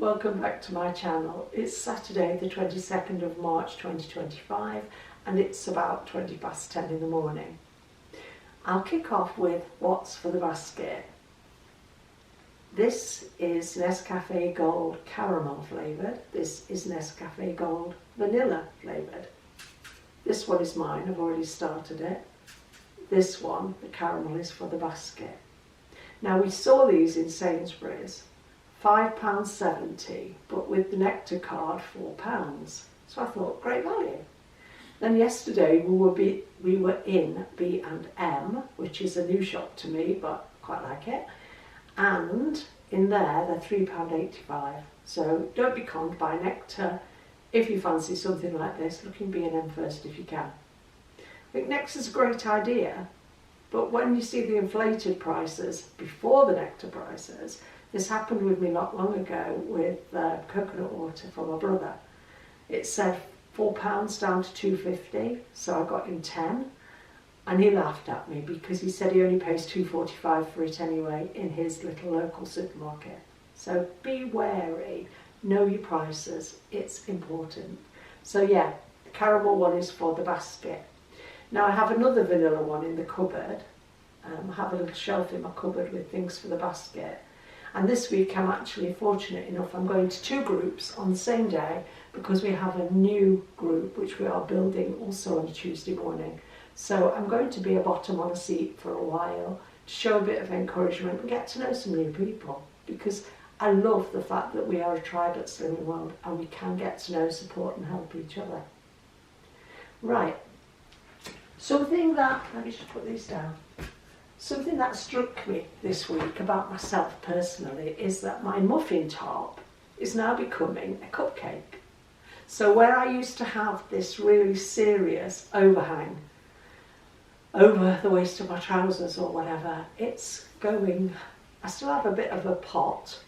welcome back to my channel. It's Saturday the 22nd of March 2025 and it's about 20 past 10 in the morning. I'll kick off with what's for the basket. This is Nescafe Gold caramel flavoured. This is Nescafe Gold vanilla flavoured. This one is mine, I've already started it. This one, the caramel, is for the basket. Now we saw these in Sainsbury's, £5.70, but with the Nectar card £4. So I thought, great value. Then yesterday we were in B&M, which is a new shop to me, but I quite like it. And in there they're £3.85. So don't be conned by Nectar. If you fancy something like this, look in B&M first if you can. I think Nectar's a great idea, but when you see the inflated prices before the Nectar prices, this happened with me not long ago with coconut water for my brother. It said £4 down to £2.50, so I got him 10, and he laughed at me because he said he only pays £2.45 for it anyway in his little local supermarket. So be wary, know your prices, it's important. So yeah, the caramel one is for the basket. Now I have another vanilla one in the cupboard. I have a little shelf in my cupboard with things for the basket. And this week I'm actually fortunate enough, I'm going to 2 groups on the same day because we have a new group which we are building also on a Tuesday morning. So I'm going to be a bottom on a seat for a while to show a bit of encouragement and get to know some new people, because I love the fact that we are a tribe at Slimming World and we can get to know, support and help each other. Right, something that, let me just put these down. Something that struck me this week about myself personally is that my muffin top is now becoming a cupcake. So where I used to have this really serious overhang over the waist of my trousers or whatever, it's going, I still have a bit of a pot,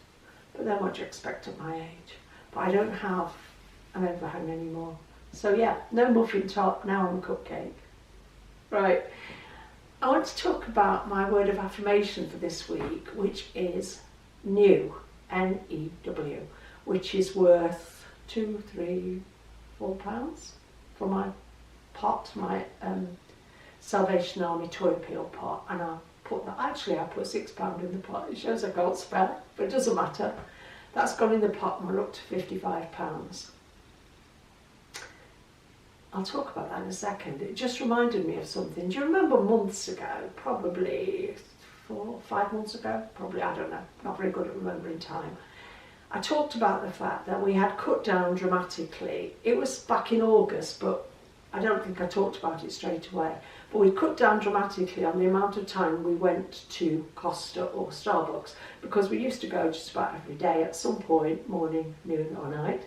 but then what do you expect at my age? But I don't have an overhang anymore. So yeah, no muffin top, now I'm a cupcake. Right. I want to talk about my word of affirmation for this week, which is new, N-E-W, which is worth £2, £3, £4 for my pot, my Salvation Army toy peel pot, and I put that, actually I put £6 in the pot. It shows I can't spell, but it doesn't matter. That's gone in the pot and we're up to £55. I'll talk about that in a second. It just reminded me of something. Do you remember months ago, probably 4 or 5 months ago, probably, I don't know, not very good at remembering time, I talked about the fact that we had cut down dramatically. It was back in August, but I don't think I talked about it straight away. But we cut down dramatically on the amount of time we went to Costa or Starbucks, because we used to go just about every day at some point, morning, noon or night.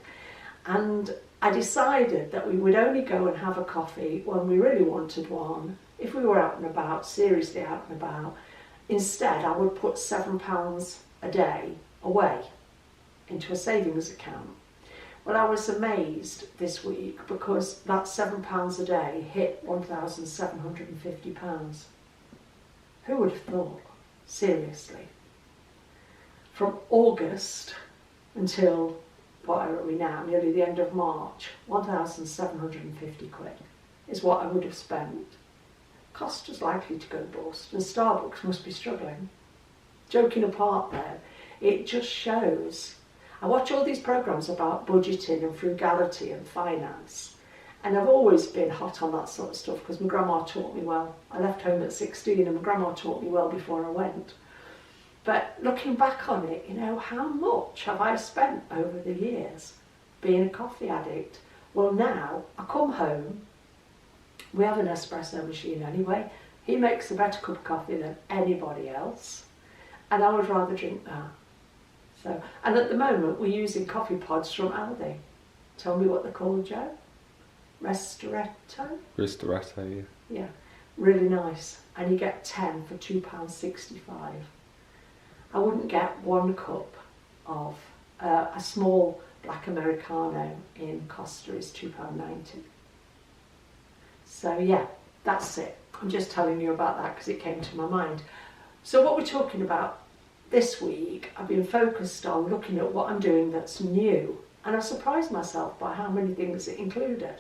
And I decided that we would only go and have a coffee when we really wanted one, if we were out and about, seriously out and about. Instead, I would put £7 a day away into a savings account. Well, I was amazed this week because that £7 a day hit £1,750. Who would have thought? Seriously. From August until, what are we now, nearly the end of March, 1,750 quid is what I would have spent. Costa's likely to go bust and Starbucks must be struggling. Joking apart though, it just shows. I watch all these programmes about budgeting and frugality and finance, and I've always been hot on that sort of stuff because my grandma taught me well. I left home at 16 and my grandma taught me well before I went. But looking back on it, you know, how much have I spent over the years being a coffee addict? Well, now I come home, we have an espresso machine anyway. He makes a better cup of coffee than anybody else, and I would rather drink that. So, and at the moment we're using coffee pods from Aldi. Tell me what they're called, Joe? Ristoretto? Ristoretto, yeah. Yeah, really nice. And you get 10 for £2.65. I wouldn't get 1 cup of a small black Americano in Costa is £2.90. So yeah, that's it. I'm just telling you about that because it came to my mind. So what we're talking about this week I've been focused on looking at what I'm doing that's new, and I surprised myself by how many things it included.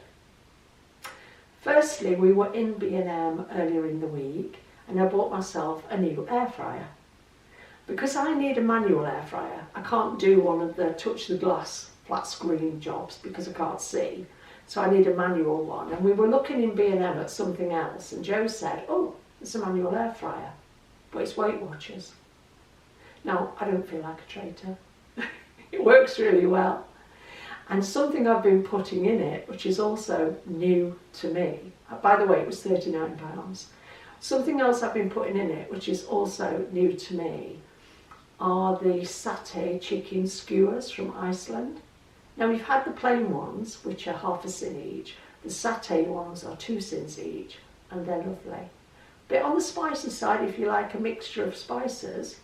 Firstly, we were in B&M earlier in the week and I bought myself a new air fryer. Because I need a manual air fryer, I can't do one of the touch the glass flat screen jobs because I can't see. So I need a manual one. And we were looking in B&M at something else and Joe said, oh, it's a manual air fryer, but it's Weight Watchers. Now, I don't feel like a traitor. It works really well. And something I've been putting in it, which is also new to me, by the way, it was £39. Something else I've been putting in it, which is also new to me, are the satay chicken skewers from Iceland. Now, we've had the plain ones, which are half a sin each. The satay ones are 2 cents each, and they're lovely. But on the spicy side, if you like a mixture of spices,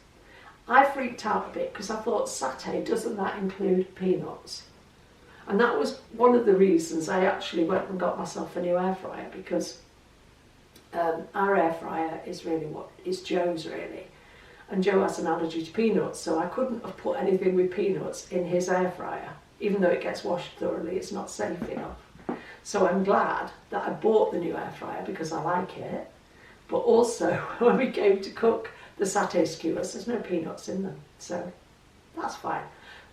I freaked out a bit because I thought satay, doesn't that include peanuts? And that was one of the reasons I actually went and got myself a new air fryer, because our air fryer is really what is Joe's really. And Joe has an allergy to peanuts, so I couldn't have put anything with peanuts in his air fryer. Even though it gets washed thoroughly, it's not safe enough. So I'm glad that I bought the new air fryer because I like it. But also, when we came to cook the satay skewers, there's no peanuts in them, so that's fine.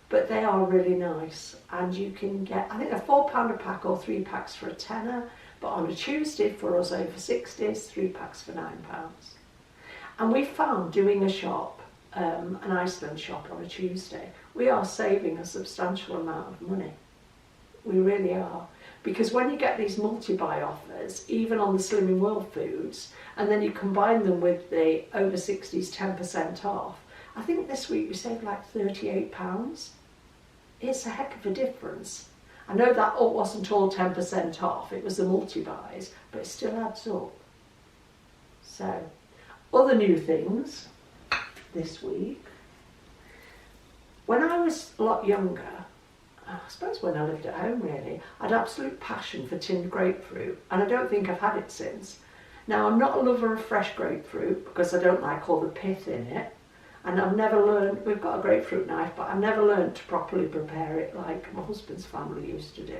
But they are really nice, and you can get, I think they're £4 a pack or 3 packs for a tenner, but on a Tuesday for us over 60s, 3 packs for £9. And we found doing a shop, an Iceland shop on a Tuesday, we are saving a substantial amount of money. We really are. Because when you get these multi-buy offers, even on the Slimming World foods, and then you combine them with the over 60s 10% off, I think this week we saved like £38. It's a heck of a difference. I know that wasn't all 10% off, it was the multi-buys, but it still adds up. So, other new things this week. When I was a lot younger, I suppose when I lived at home really, I had absolute passion for tinned grapefruit, and I don't think I've had it since. Now, I'm not a lover of fresh grapefruit because I don't like all the pith in it, and I've never learned, we've got a grapefruit knife, but I've never learned to properly prepare it like my husband's family used to do.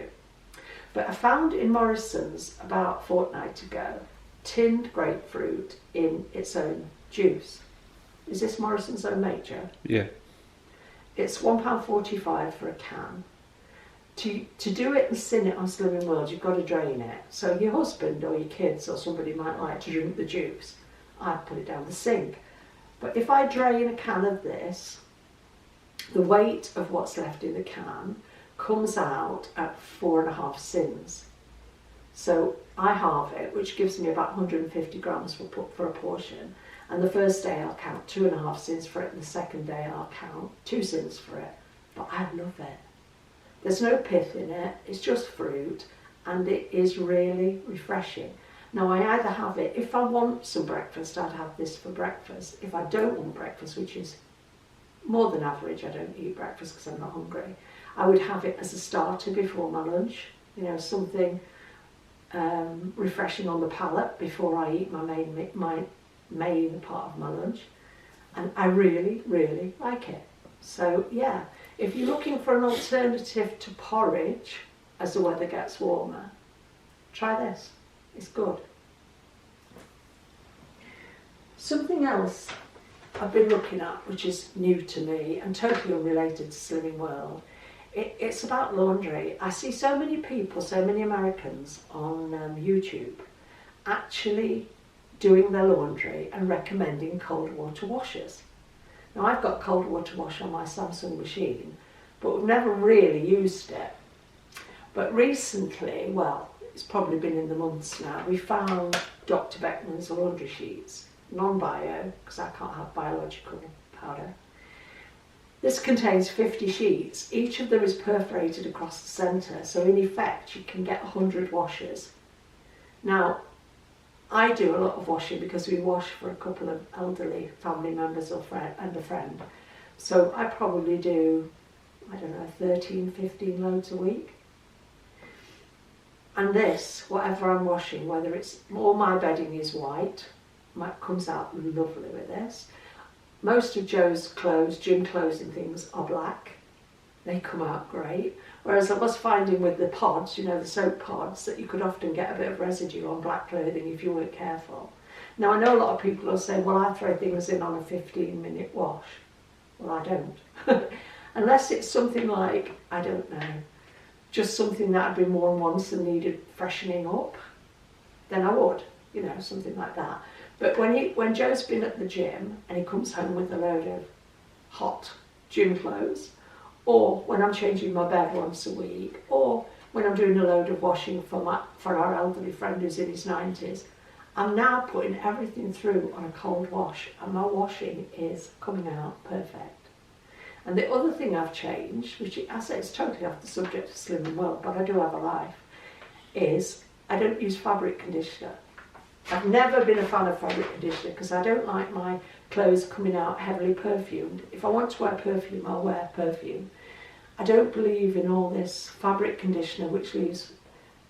But I found in Morrison's about a fortnight ago, tinned grapefruit in its own juice. Is this Morrison's own make, Joe? Yeah. It's £1.45 for a can. To do it and sin it on Slimming World, you've got to drain it. So your husband or your kids or somebody might like to drink the juice. I'd put it down the sink. But if I drain a can of this, the weight of what's left in the can comes out at 4.5 sins. So I halve it, which gives me about 150 grams for a portion. And the first day I'll count 2.5 sins for it, and the second day I'll count 2 sins for it. But I love it. There's no pith in it, it's just fruit, and it is really refreshing. Now, I either have it, if I want some breakfast, I'd have this for breakfast. If I don't want breakfast, which is more than average, I don't eat breakfast because I'm not hungry, I would have it as a starter before my lunch. You know, something refreshing on the palate before I eat my main part of my lunch. And I really, really like it. So, yeah, if you're looking for an alternative to porridge as the weather gets warmer, try this. It's good. Something else I've been looking at, which is new to me and totally unrelated to Slimming World, it's about laundry. I see so many people, so many Americans on YouTube actually doing their laundry and recommending cold water washers. Now, I've got cold water wash on my Samsung machine, but we've never really used it. But recently, well, it's probably been in the months now, we found Dr. Beckman's laundry sheets, non-bio, because I can't have biological powder. This contains 50 sheets. Each of them is perforated across the centre, so in effect you can get 100 washers. Now, I do a lot of washing because we wash for a couple of elderly family members and a friend. So I probably do, I don't know, 13, 15 loads a week. And this, whatever I'm washing, whether it's, all my bedding is white, comes out lovely with this. most of Joe's clothes, gym clothes and things, are black. They come out great. Whereas I was finding with the pods, you know, the soap pods, that you could often get a bit of residue on black clothing if you weren't careful. Now, I know a lot of people will say, well, I throw things in on a 15-minute wash. Well, I don't. Unless it's something like, I don't know, just something that had been worn once and needed freshening up, then I would, you know, something like that. But when Joe's been at the gym and he comes home with a load of hot gym clothes, or when I'm changing my bed once a week, or when I'm doing a load of washing for our elderly friend who's in his 90s, I'm now putting everything through on a cold wash, and my washing is coming out perfect. And the other thing I've changed, which I say it's totally off the subject of Slimming World, but I do have a life, is I don't use fabric conditioner. I've never been a fan of fabric conditioner because I don't like my clothes coming out heavily perfumed. If I want to wear perfume, I'll wear perfume. I don't believe in all this fabric conditioner which leaves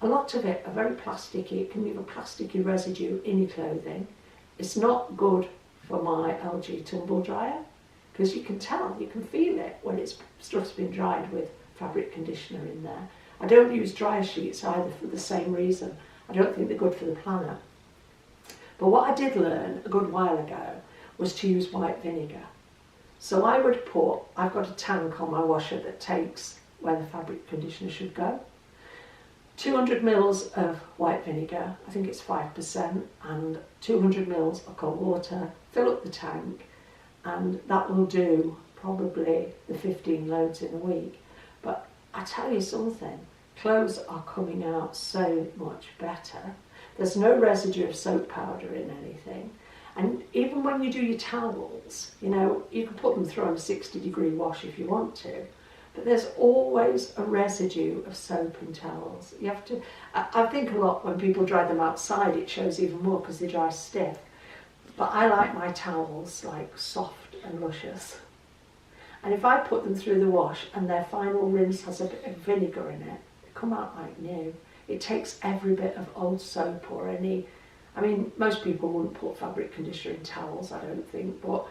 a lot of it are very plasticky. It can leave a plasticky residue in your clothing. It's not good for my LG tumble dryer because you can tell, you can feel it when stuff's been dried with fabric conditioner in there. I don't use dryer sheets either for the same reason. I don't think they're good for the planet. But what I did learn a good while ago was to use white vinegar. So I would I've got a tank on my washer that takes where the fabric conditioner should go. 200 mils of white vinegar, I think it's 5%, and 200 mils of cold water, fill up the tank, and that will do probably the 15 loads in a week. But I tell you something, clothes are coming out so much better. There's no residue of soap powder in anything. And even when you do your towels, you know, you can put them through on a 60-degree wash if you want to, but there's always a residue of soap in towels. You have to, I think a lot when people dry them outside, it shows even more because they dry stiff. But I like my towels like soft and luscious. And if I put them through the wash and their final rinse has a bit of vinegar in it, they come out like new. It takes every bit of old soap or any, I mean, most people wouldn't put fabric conditioner in towels, I don't think, but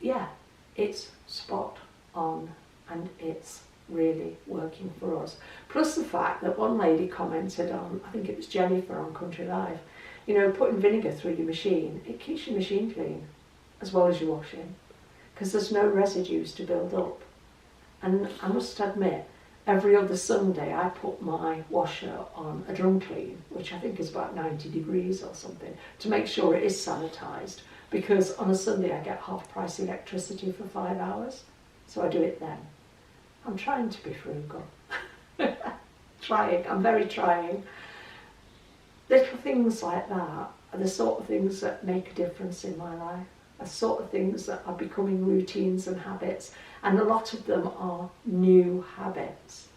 yeah, it's spot on and it's really working for us. Plus the fact that one lady commented on, I think it was Jennifer on Country Life, you know, putting vinegar through your machine, it keeps your machine clean as well as your washing because there's no residues to build up. And I must admit, every other Sunday I put my washer on a drum clean, which I think is about 90 degrees or something, to make sure it is sanitised, because on a Sunday I get half price electricity for 5 hours, so I do it then. I'm trying to be frugal. I'm very trying. Little things like that are the sort of things that make a difference in my life, the sort of things that are becoming routines and habits, and a lot of them are new habits.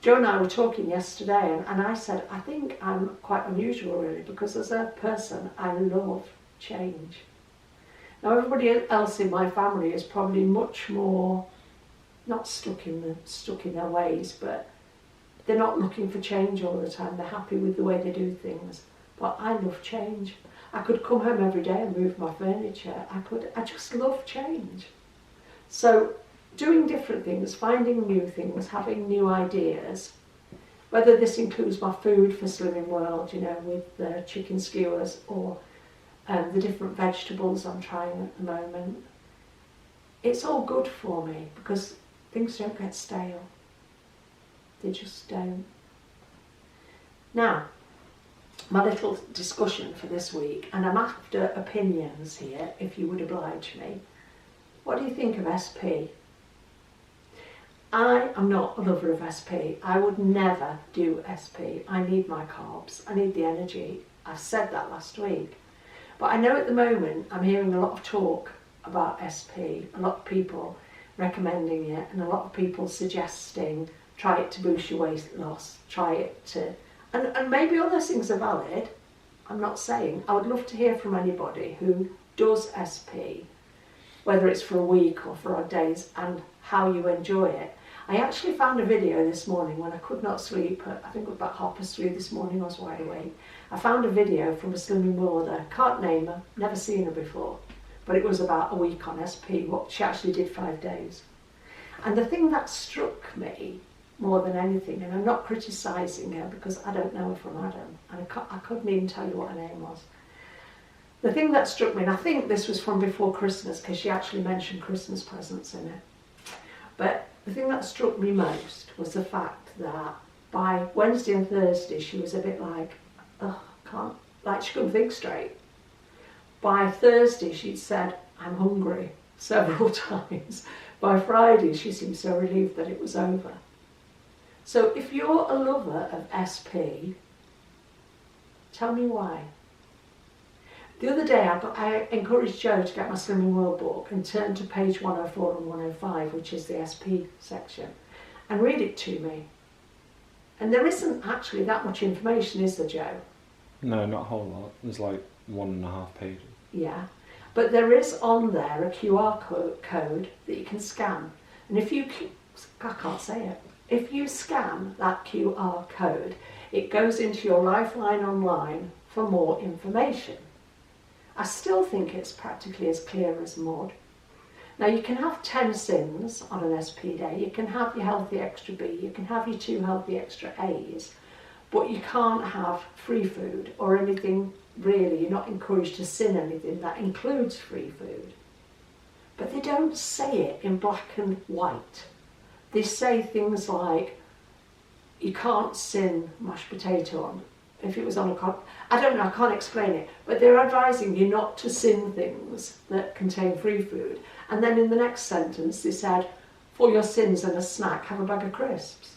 Joe and I were talking yesterday, and I said, I think I'm quite unusual really, because as a person, I love change. Now everybody else in my family is probably much more, not stuck in their ways, but they're not looking for change all the time. They're happy with the way they do things. But I love change. I could come home every day and move my furniture. I just love change. So doing different things, finding new things, having new ideas, whether this includes my food for Slimming World, you know, with the chicken skewers or the different vegetables I'm trying at the moment. It's all good for me because things don't get stale. They just don't. Now, my little discussion for this week, and I'm after opinions here, if you would oblige me. What do you think of SP? I am not a lover of SP. I would never do SP. I need my carbs. I need the energy. I said that last week. But I know at the moment I'm hearing a lot of talk about SP, a lot of people recommending it, and a lot of people suggesting try it to boost your weight loss, try it to... And maybe all those things are valid. I'm not saying. I would love to hear from anybody who does SP, whether it's for a week or for odd days, and how you enjoy it. I actually found a video this morning when I could not sleep. I think it was about 3:30 this morning. I was wide awake. I found a video from a Slimming World. I can't name her, never seen her before, but it was about a week on SP. What she actually did 5 days. And the thing that struck me more than anything, and I'm not criticising her because I don't know her from Adam, and I couldn't even tell you what her name was. The thing that struck me, and I think this was from before Christmas because she actually mentioned Christmas presents in it, but the thing that struck me most was the fact that by Wednesday and Thursday she was a bit like, oh, can't, like she couldn't think straight. By Thursday she'd said, I'm hungry, several times. By Friday she seemed so relieved that it was over. So if you're a lover of SP, tell me why. The other day I encouraged Joe to get my Slimming World book and turn to page 104 and 105, which is the SP section, and read it to me. And there isn't actually that much information, is there, Joe? No, not a whole lot. There's like 1.5 pages. Yeah, but there is on there a QR code that you can scan. And if you, I can't say it, if you scan that QR code, it goes into your Lifeline online for more information. I still think it's practically as clear as mud. Now you can have 10 sins on an SP day, you can have your healthy extra B, you can have your 2 healthy extra A's, but you can't have free food or anything really. You're not encouraged to sin anything that includes free food. But they don't say it in black and white. They say things like, you can't sin mashed potato on. If it was on a I don't know, I can't explain it, but they're advising you not to sin things that contain free food. And then in the next sentence they said, for your sins and a snack, have a bag of crisps.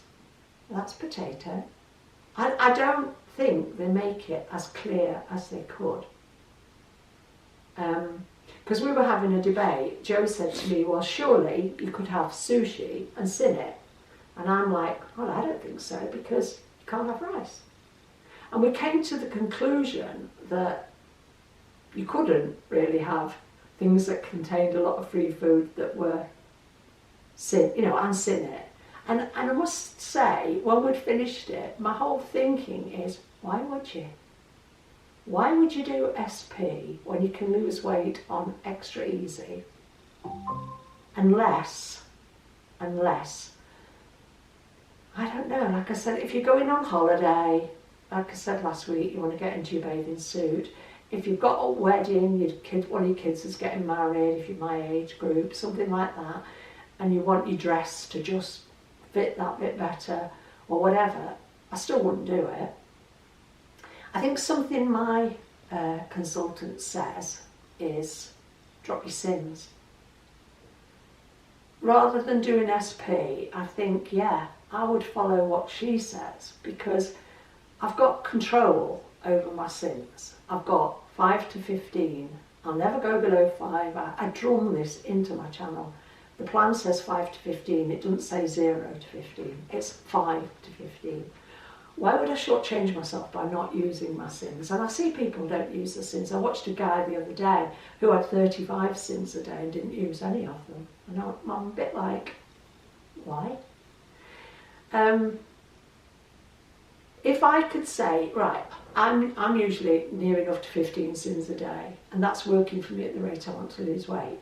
That's potato. I don't think they make it as clear as they could. Because we were having a debate, Joe said to me, well, surely you could have sushi and sin it. And I'm like, well, I don't think so, because you can't have rice. And we came to the conclusion that you couldn't really have things that contained a lot of free food that were sin, and sin it. And I must say, when we'd finished it, my whole thinking is, why would you? Why would you do SP when you can lose weight on extra easy? Unless, I don't know, like I said, if you're going on holiday, like I said last week, you want to get into your bathing suit. If you've got a wedding, one of your kids is getting married, if you're my age group, something like that, and you want your dress to just fit that bit better, or whatever, I still wouldn't do it. I think something my consultant says is drop your sins. Rather than doing SP, I think, yeah, I would follow what she says, because I've got control over my sins. I've got 5 to 15. I'll never go below 5. I drum this into my channel. The plan says 5 to 15. It doesn't say 0 to 15. It's 5 to 15. Why would I shortchange myself by not using my sins? And I see people don't use the sins. I watched a guy the other day who had 35 sins a day and didn't use any of them. And I'm a bit like, why? If I could say, right, I'm usually near enough to 15 sins a day, and that's working for me at the rate I want to lose weight.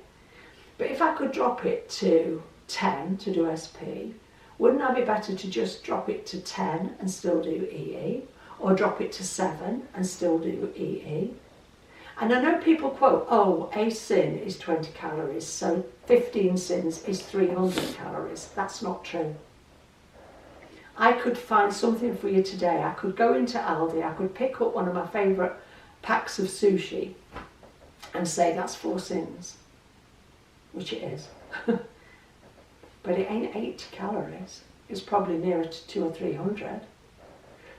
But if I could drop it to 10 to do SP, wouldn't I be better to just drop it to 10 and still do EE? Or drop it to 7 and still do EE? And I know people quote, oh, a sin is 20 calories, so 15 sins is 300 calories. That's not true. I could find something for you today. I could go into Aldi, I could pick up one of my favourite packs of sushi and say that's 4 sins, which it is. But it ain't 80 calories. It's probably nearer to 200 or 300.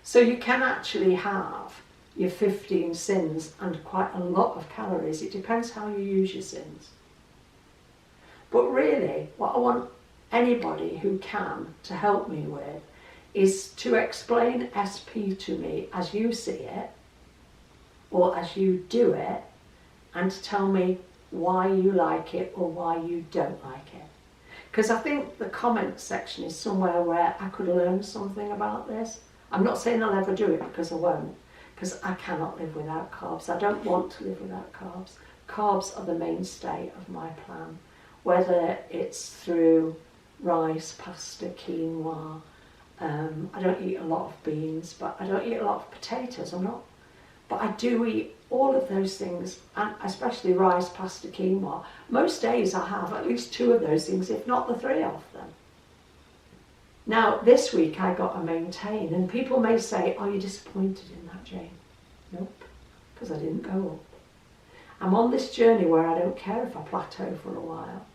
So you can actually have your 15 sins and quite a lot of calories. It depends how you use your sins. But really, what I want anybody who can to help me with is to explain SP to me as you see it, or as you do it, and to tell me why you like it or why you don't like it. Because I think the comment section is somewhere where I could learn something about this. I'm not saying I'll ever do it, because I won't, because I cannot live without carbs. I don't want to live without carbs, Carbs are the mainstay of my plan, whether it's through rice, pasta, quinoa. I don't eat a lot of beans, but I don't eat a lot of potatoes. But I do eat all of those things, and especially rice, pasta, quinoa. Most days I have at least 2 of those things, if not the 3 of them. Now, this week I got to maintain, and people may say, "Are you disappointed in that, Jane?" Nope, because I didn't go up. I'm on this journey where I don't care if I plateau for a while.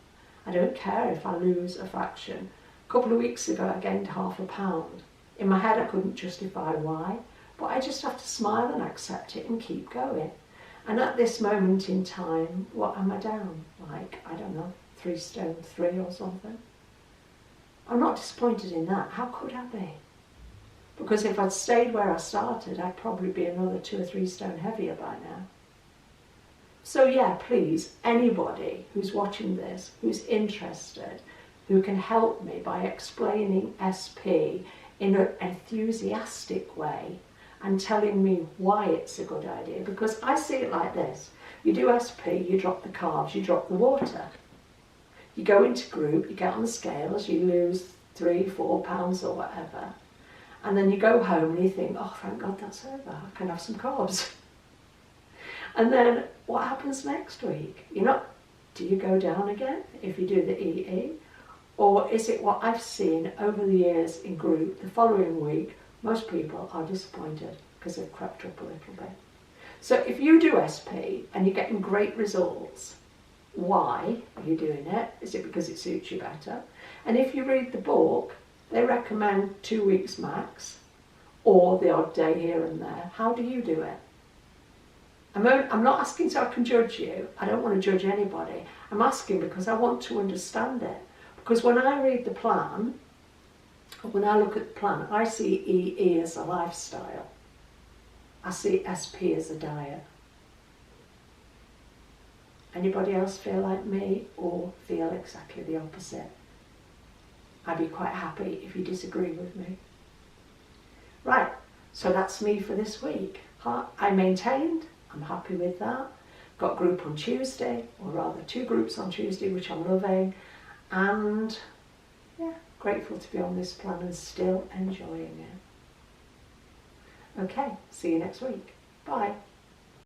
I don't care if I lose a fraction. A couple of weeks ago I gained ½ a pound. In my head I couldn't justify why, but I just have to smile and accept it and keep going. And at this moment in time, what am I down? Like, I don't know, 3 stone 3 or something. I'm not disappointed in that. How could I be? Because if I'd stayed where I started, I'd probably be another 2 or 3 stone heavier by now. So yeah, please, anybody who's watching this, who's interested, who can help me by explaining SP in an enthusiastic way and telling me why it's a good idea, because I see it like this. You do SP, you drop the carbs, you drop the water. You go into group, you get on the scales, you lose 3-4 pounds or whatever, and then you go home and you think, oh, thank God that's over, I can have some carbs. And then what happens next week? Do you go down again if you do the EE? Or is it what I've seen over the years in group, the following week, most people are disappointed because they've crept up a little bit. So if you do SP and you're getting great results, why are you doing it? Is it because it suits you better? And if you read the book, they recommend 2 weeks max, or the odd day here and there. How do you do it? I'm not asking so I can judge you. I don't want to judge anybody. I'm asking because I want to understand it. Because when I read the plan, when I look at the plan, I see EE as a lifestyle. I see SP as a diet. Anybody else feel like me or feel exactly the opposite? I'd be quite happy if you disagree with me. Right, so that's me for this week. I maintained. I'm happy with that. Got a group on Tuesday, or rather 2 groups on Tuesday, which I'm loving. And yeah, grateful to be on this plan and still enjoying it. Okay, see you next week. Bye.